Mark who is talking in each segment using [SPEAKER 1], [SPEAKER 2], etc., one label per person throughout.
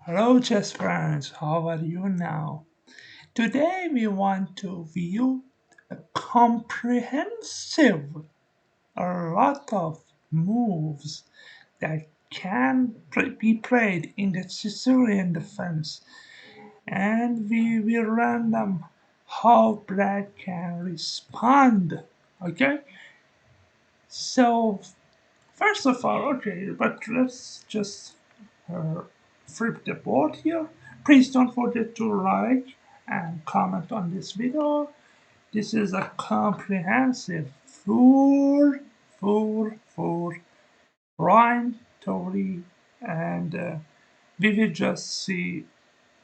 [SPEAKER 1] Hello, chess friends. How are you now? Today we want to view a comprehensive, a lot of moves that can be played in the Sicilian defense, and we will learn them how black can respond. Okay, so first of all, okay, but let's just uh, flip the board here. Please don't forget to like and comment on this video. This is a comprehensive, full rhyme story, and we will just see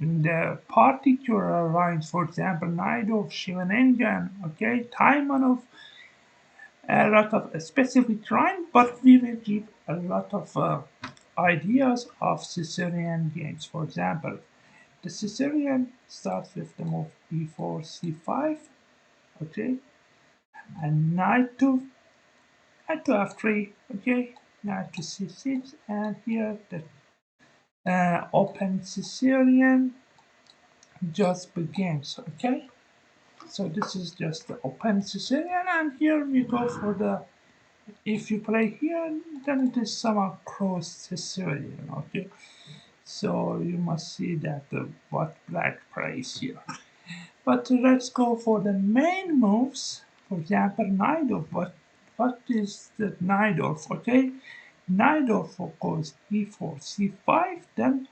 [SPEAKER 1] the particular lines. For example, Najdorf, Scheveningen, okay, Taimanov, a lot of specific rhyme, but we will give a lot of ideas of Sicilian games. For example, the Sicilian starts with the move b4, c5, okay, and knight to f3, okay, knight to c6, and here the open Sicilian just begins, okay. So this is just the open Sicilian, and here we go for the. If you play here, then it is somehow close Sicilian, okay. So you must see that what black plays here. But let's go for the main moves. For example, Najdorf. What is the Najdorf? Okay, Najdorf goes e4, c5, then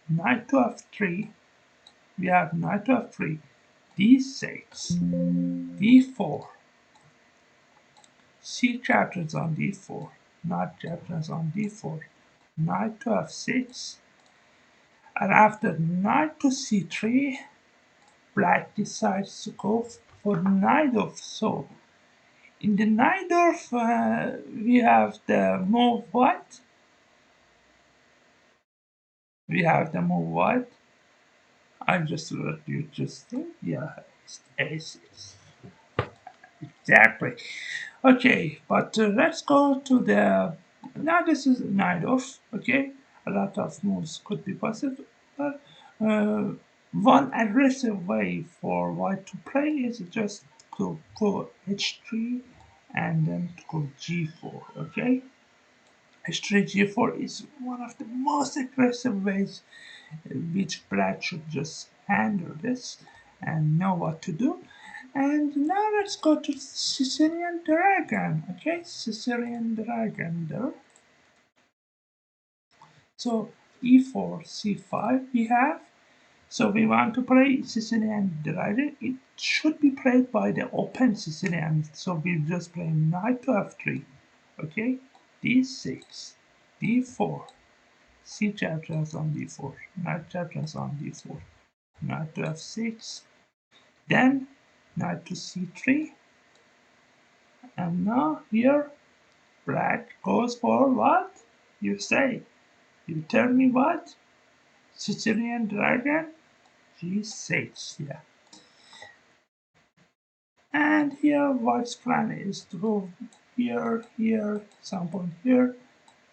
[SPEAKER 1] knight to f3. We have knight to f3, d6, d4, c captures on d4, knight captures on d4, knight to f6, and after knight to c3, black decides to go for Najdorf. So in the Najdorf, we have the move what? We have the move what? I just let you just think. Yeah, it's aces. Exactly. Okay, but let's go to the. Now this is Najdorf. Okay, a lot of moves could be possible, but one aggressive way for white to play is just to go h3 and then to go g4. Okay, h3 g4 is one of the most aggressive ways which black should just handle this and know what to do. And now let's go to Sicilian Dragon. Okay, Sicilian Dragon there. So e4, c5 we have. So we want to play Sicilian Dragon. It should be played by the open Sicilian. So we just play knight to f3. Okay, d6, d4, c chapters on d4, knight chapters on d4, knight to f6, then knight to c3, and now here black goes for what? You say. You tell me what? Sicilian Dragon? g6, yeah. And here white's plan is to go here, some point here,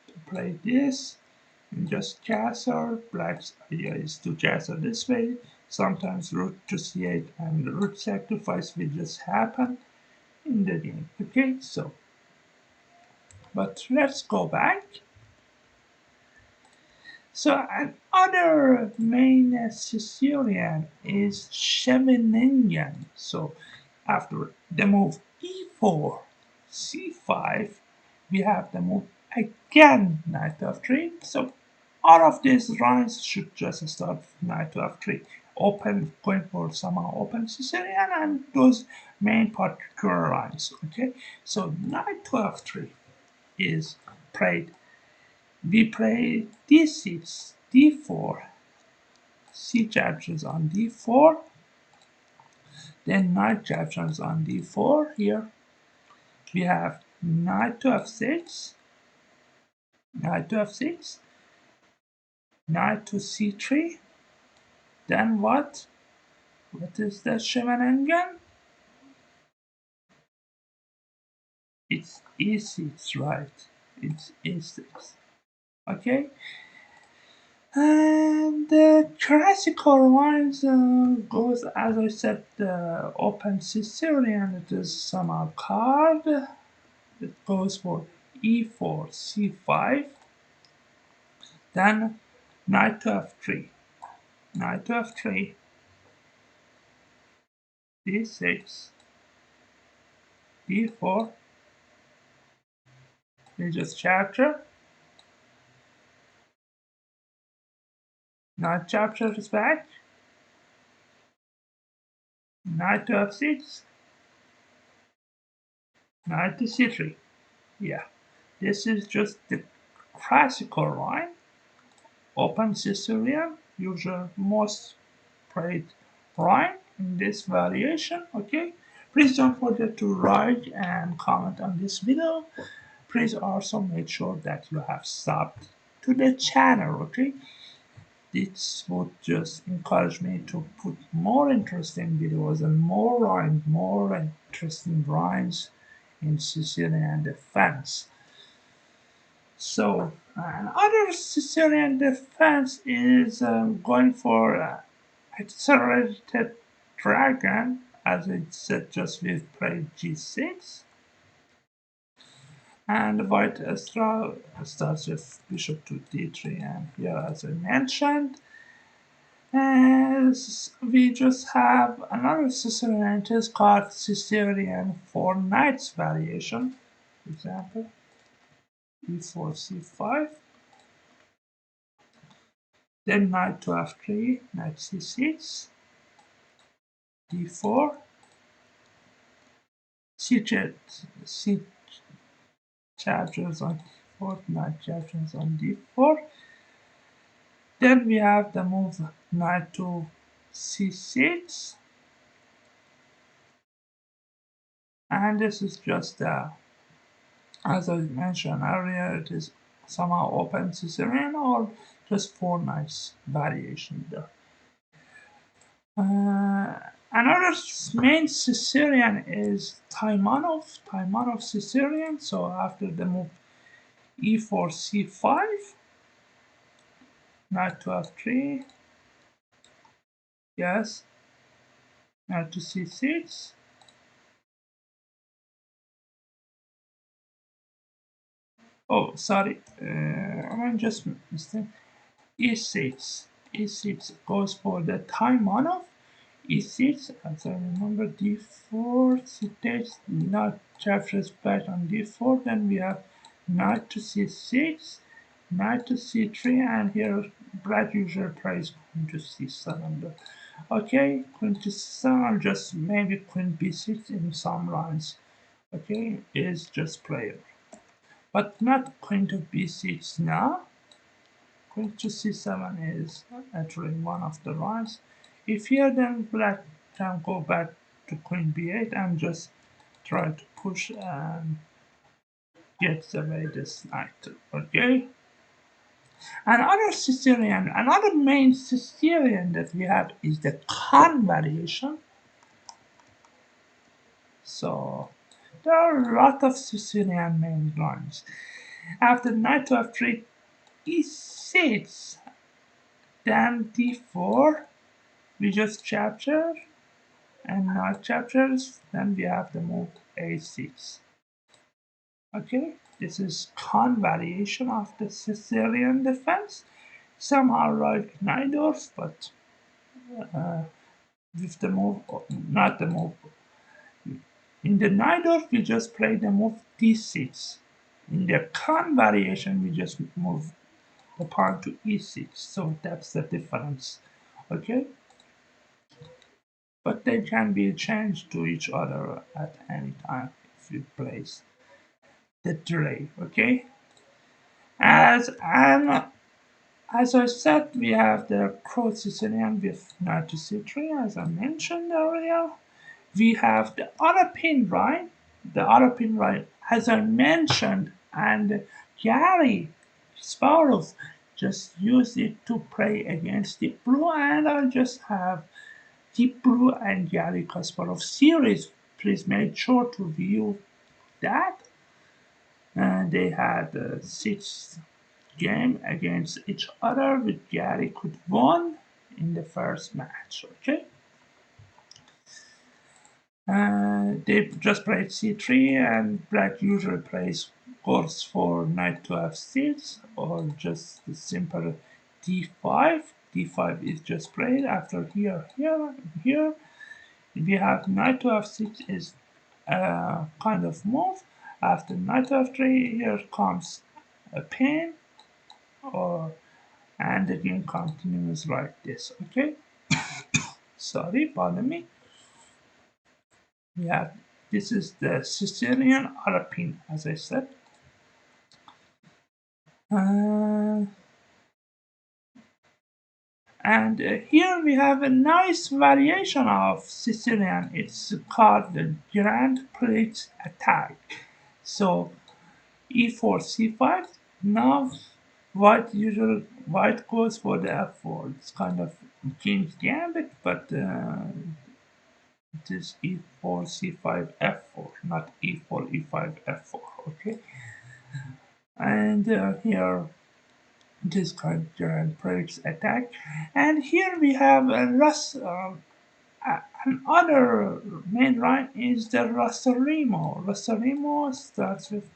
[SPEAKER 1] to play this, and just castle. Black's idea is to castle this way. Sometimes rook to c8 and rook sacrifice will just happen in the game. Okay, so, but let's go back. So another main Sicilian is Scheveningen. So after the move e4, c5, we have the move again knight to f3. So all of these lines should just start with knight to f3. Open, going for somehow open Sicilian, and those main particular lines. Okay, so knight to f3 is played. We play d6, d4, c captures on d4, then knight captures on d4. Here we have knight to f6, knight to f6, knight to c3, then what? What is the Scheveningen? It's e6, right? It's e6. Okay? Classical lines goes, as I said, the open Sicilian. It is somehow card. It goes for e4, c5, then knight to f3, knight to f3, d6, d4. We just capture. Knight captures back. Knight to f6, knight to c3. Yeah, this is just the classical line. Open Sicilian, usual most played line in this variation. Okay, please don't forget to like and comment on this video. Please also make sure that you have subbed to the channel. Okay, this would just encourage me to put more interesting videos and more interesting rhymes in Sicilian Defense. So, another Sicilian Defense is going for accelerated dragon, as it said just we've played g6. And white starts with bishop to d3, and here, as I mentioned, as we just have another Sicilian, it is called Sicilian 4 knights variation. For example, e4, c5, then knight to f3, knight c6, d4, c captures on d4, knight captures on d4. Then we have the move knight to c6, and this is just as I mentioned earlier, it is somehow open Sicilian or just 4 knights variation there. Another main Sicilian is Taimanov Sicilian. So after the move e4, c5, knight to f3, yes, knight to c6, oh sorry, I'm just mistaken, e6, e6 goes for the Taimanov, e6, as I remember, d4, c6, knight captures back on d4, then we have knight to c6, knight to c3, and here black usually plays queen to c7. Okay, queen to c7, just maybe queen b6 in some lines. Okay, is just player, but not queen to b6 now. Queen to c7 is actually one of the lines. If here, then black can go back to queen b8 and just try to push and get away this knight. Okay. Another main Sicilian that we have is the Khan variation. So there are a lot of Sicilian main lines. After knight to f3, e6, then d4, we just capture, and knight captures, then we have the move a6. Okay, this is Khan variation of the Sicilian defense. Somehow like Najdorf, but with the move, not the move. In the Najdorf, we just play the move d6. In the Khan variation, we just move the pawn to e6. So that's the difference. Okay? But they can be changed to each other at any time if you place the delay. Okay? As I said, we have the cross Sicilian with knight to c3, as I mentioned earlier. We have the other pin right, as I mentioned, and Gary Sparrows just used it to play against Deep Blue, and I just have Deep Blue and Gary Kasparov series. Please make sure to view that. And they had 6 game against each other, with Gary could won in the first match. Okay, they just played c3, and black usually plays goes for knight to f6 or just the simple d5. d5 is just played after here. We have knight to f6 is a kind of move. After knight to f3, here comes a pin, or and the game continues like this. Okay, sorry, pardon me. Yeah, this is the Sicilian Alpine, as I said. Uh, and here we have a nice variation of Sicilian. It's called the Grand Prix attack. So e4, c5. Now white goes for the f4. It's kind of King's Gambit, but it is e4, c5, f4, not e4, e5, f4. Okay, and here this current project's attack, and here we have a another main line is the Rosarimo. Rosarimo starts with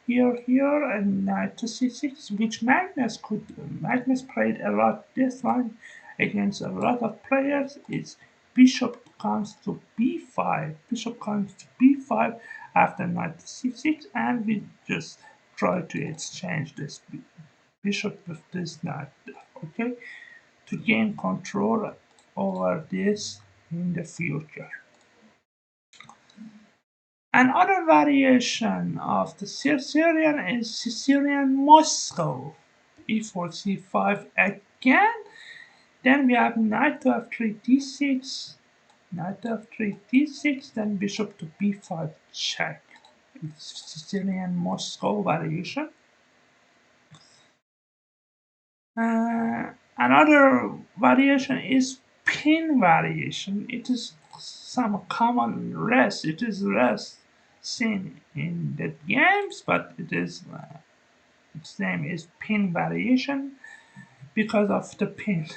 [SPEAKER 1] here and knight to c6, which Magnus played a lot this line against a lot of players. It's bishop comes to b5, bishop comes to b5 after knight to c6, and we just try to exchange this bishop with this knight, okay, to gain control over this in the future. Another variation of the Sicilian is Sicilian Moscow. e4, c5 again. Then we have knight to f3, d6, knight to f3, d6, then bishop to b5 check. It's Sicilian Moscow variation. Another variation is pin variation. It is some common rest. It is rest seen in the games, but its name is pin variation because of the pin.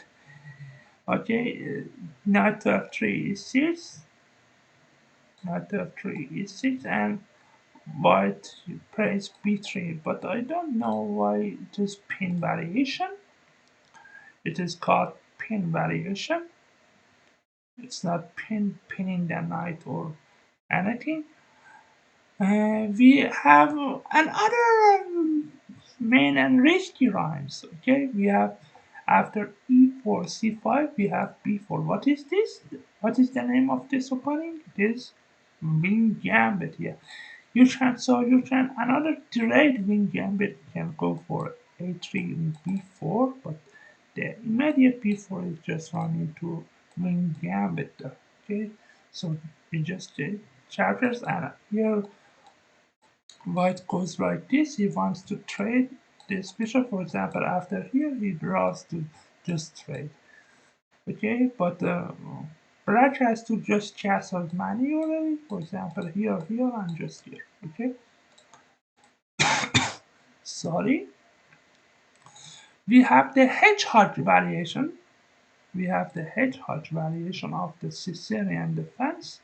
[SPEAKER 1] Okay, knight to f3 is 6, knight to f3 is 6, and white plays b3. But I don't know why it is pin variation. It is called pin variation. It's not pinning the knight or anything. We have another main and risky rhymes. Okay, we have after e4, c5, we have b4. What is this? What is the name of this opening? This wing gambit. Yeah, you can another delayed wing gambit can go for a3 and b4, but the immediate b4 is just running to wing gambit. Okay, so we just did chapters, and here white goes like this. He wants to trade this bishop, for example. After here, he draws to just trade. Okay, but black has to just castle manually. For example, here, and just here. Okay, sorry. We have the hedgehog variation. We have the hedgehog variation of the Sicilian defense,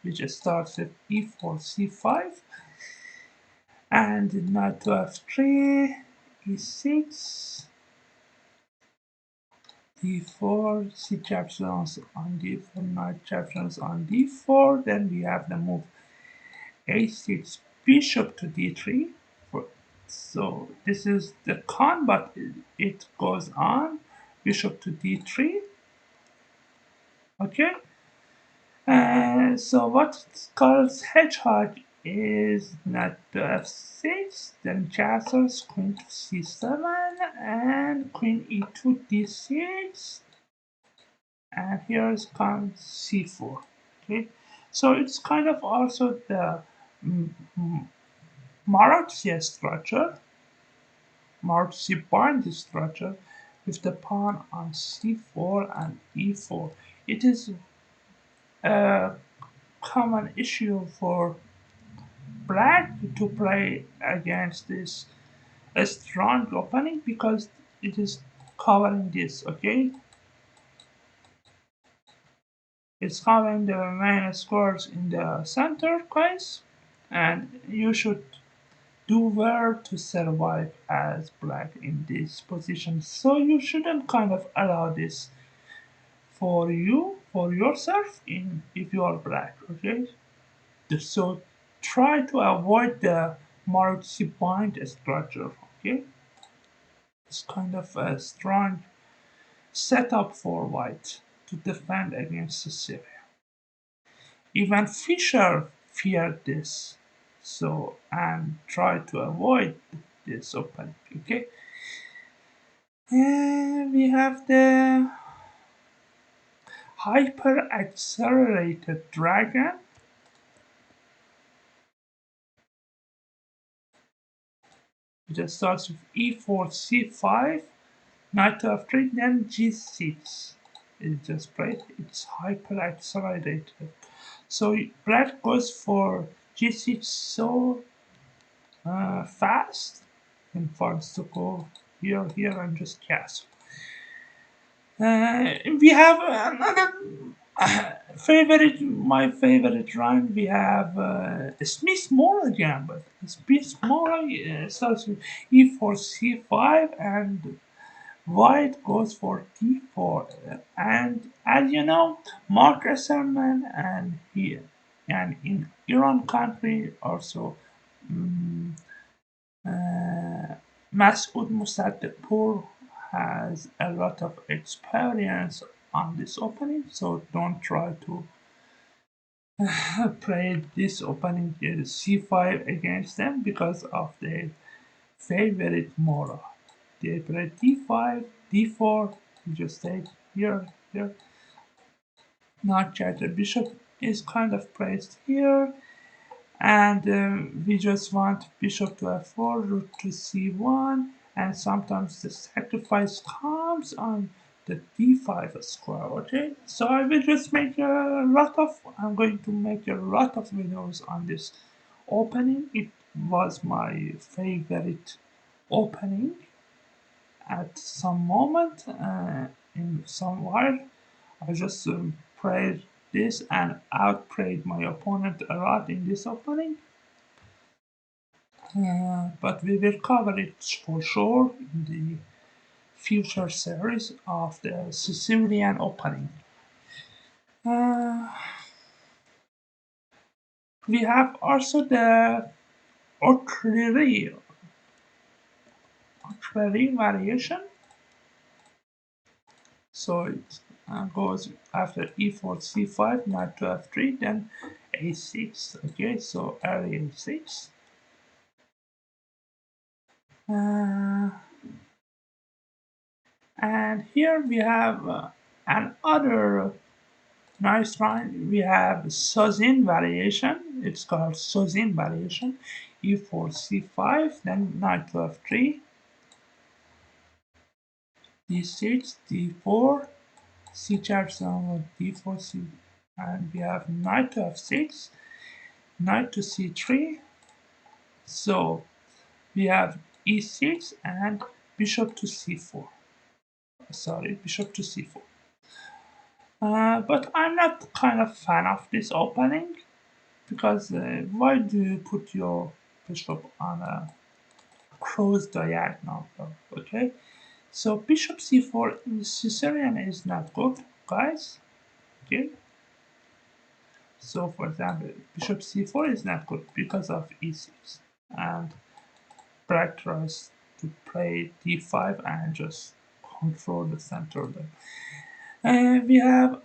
[SPEAKER 1] which starts with e4, c5, and knight to f3, e6, d4, c captures on d4, knight captures on d4. Then we have the move a6, bishop to d3. So this is the con, but it goes on. Bishop to d3. Okay. So what calls hedgehog is knight to f6, then castles, queen to c7, and queen e2, d6, and here comes c4. Okay, so it's kind of also the Maroczy structure, Maroczy bind structure with the pawn on c4 and e4. It is a common issue for black to play against this a strong opening because it is covering this. Okay, It's having the main squares in the center, guys, and you should do well to survive as black in this position. So you shouldn't kind of allow this for you, for yourself, in if you are black, okay? So try to avoid the multi-point structure, okay? It's kind of a strong setup for white to defend against Sicily. Even Fisher feared this, so and tried to avoid this opening. Okay, and we have the hyper accelerated dragon. It just starts with e4, c5, knight to f3, then g6. It just played. It's hyper accelerated. So black goes for g6 so fast and wants to go here, and just castle. We have another my favorite run. We have Smith Mora Gambit. Smith Mora starts with e4, c5, and white goes for d4. And as you know, Mark Esserman and he and in Iran country also. Masood Musaddiqpur has a lot of experience on this opening, so don't try to play this opening c5 against them because of their favorite Mora. They play d5, d4, you just stay here. Not yet. The bishop is kind of placed here, and we just want bishop to f4, rook to c1, and sometimes the sacrifice comes on the d5 square. Okay, so I will just make I'm going to make a lot of videos on this opening. It was my favorite opening at some moment in somewhere. I just played this and outplayed my opponent a lot in this opening. But we will cover it for sure in the future series of the Sicilian opening. Uh, we have also the artillery variation. So it goes after e4, c5, knight to f3, then a6. Okay, so early a6. Uh, and here we have another nice line. We have Sicilian variation. It's called Sicilian variation. e4, c5, then knight to f3, d6, d4, c chart d4, c, and we have knight to f6, knight to c3. So we have e6 and bishop to c4. Sorry, bishop to c4. But I'm not kind of fan of this opening because why do you put your bishop on a cross diagonal? Okay, so bishop c4 in Sicilian is not good, guys. Okay, so for example, bishop c4 is not good because of e6, and black tries to play d5 and just control the center there. We have,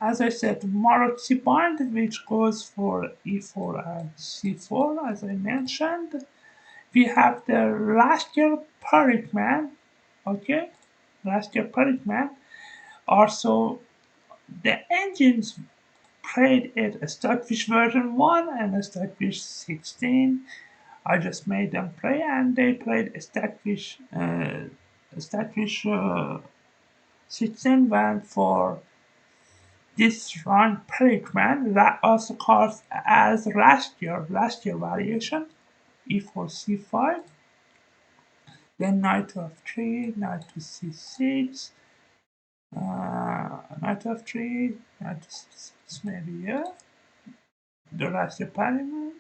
[SPEAKER 1] as I said, Maroczy bind, which goes for e4 and c4, as I mentioned. We have the Lasker Parikman, okay? Lasker Parikman. Also, the engines played it a Stockfish version 1 and a Stockfish 16. I just made them play, and they played a Stockfish 16 went for this run Perikman, also called as last year variation, e4 c5, then knight to f3, knight to c6, knight f3, knight f6, maybe, yeah. The last parliament.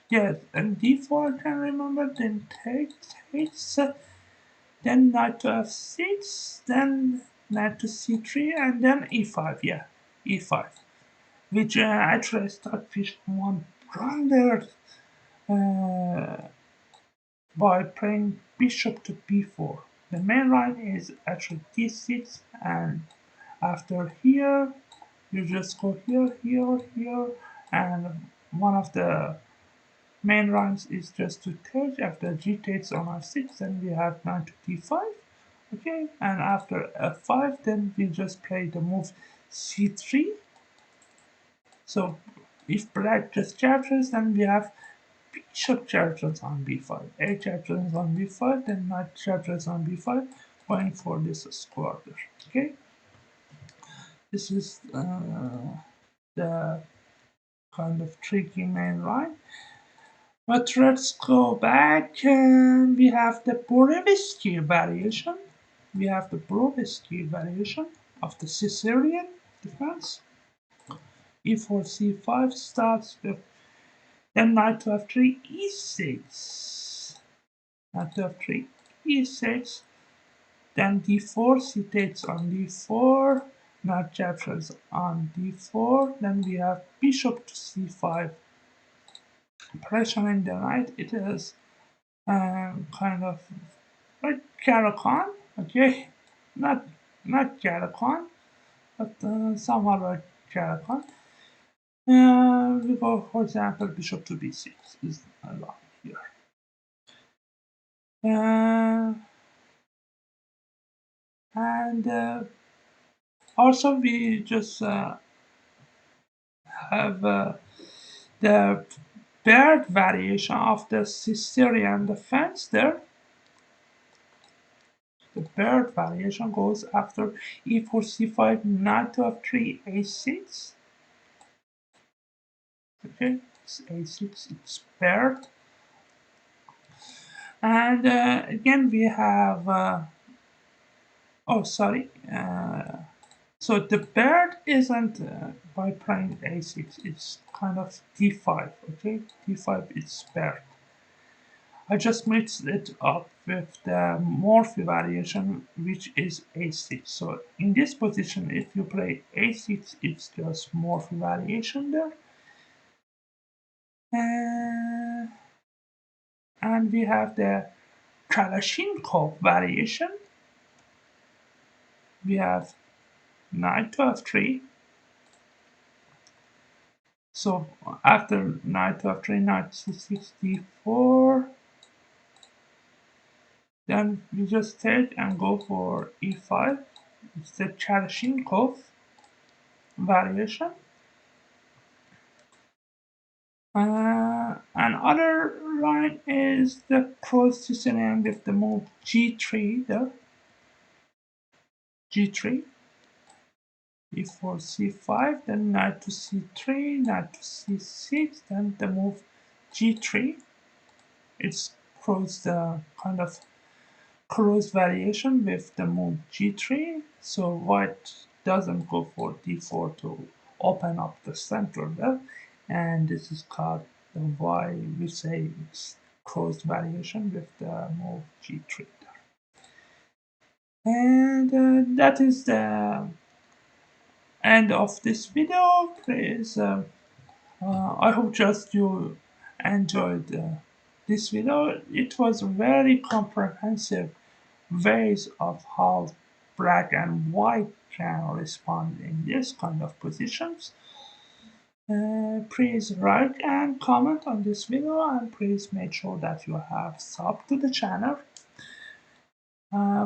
[SPEAKER 1] Yes, and d4 I can remember, then takes, then knight to f6, then knight to c3, and then e5, yeah, e5. Which actually I start fish one blunder by playing bishop to b4. The main line is actually d6, and after here, you just go here, here, here, and one of the main lines is just to take. After g takes on f6, then we have knight to d5, okay, and after f5, then we just play the move c3. So if black just captures, then we have bishop captures on b5, a captures on b5, then knight captures on b5, going for this square there, okay. This is the kind of tricky main line. But let's go back. We have the Borevsky variation. We have the Borevsky variation of the Sicilian defense. E4, c5 starts with then knight to f3, e6. Knight to f3, e6. Then d4, c takes on d4. Knight captures on d4. Then we have bishop to c5. Pressuring the knight. It is kind of like Caracan, okay? Not Caracan, but somehow like Caracan. We go, for example, bishop to b6 is allowed here. And also we just have the bird variation of the Sicilian defense there. The bird variation goes after e4, c5, knight to f3, a6. Okay, it's a6, it's paired. And again we have, oh sorry, so the bird isn't by playing a6, it's kind of d5, okay, d5 is paired. I just mixed it up with the Morphy variation, which is a6. So in this position, if you play a6, it's just Morphy variation there. And we have the Kalashnikov variation. We have knight to f3. So after knight to f3, knight c6, d4. Then we just take and go for e5. It's the Kalashnikov variation. Another line is the cross Sicilian with the move g3 there. g3, e4, c5, then knight to c3, knight to c6, then the move g3. It's cross the kind of cross variation with the move g3. So white doesn't go for d4 to open up the center there, and this is called the why we say it's cross variation with the move g3 there. And that is the end of this video. Please, I hope just you enjoyed this video. It was very comprehensive ways of how black and white can respond in this kind of positions. Please like and comment on this video, and please make sure that you have sub to the channel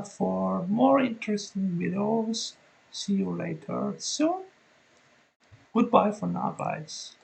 [SPEAKER 1] for more interesting videos. See you later soon. Goodbye for now, guys.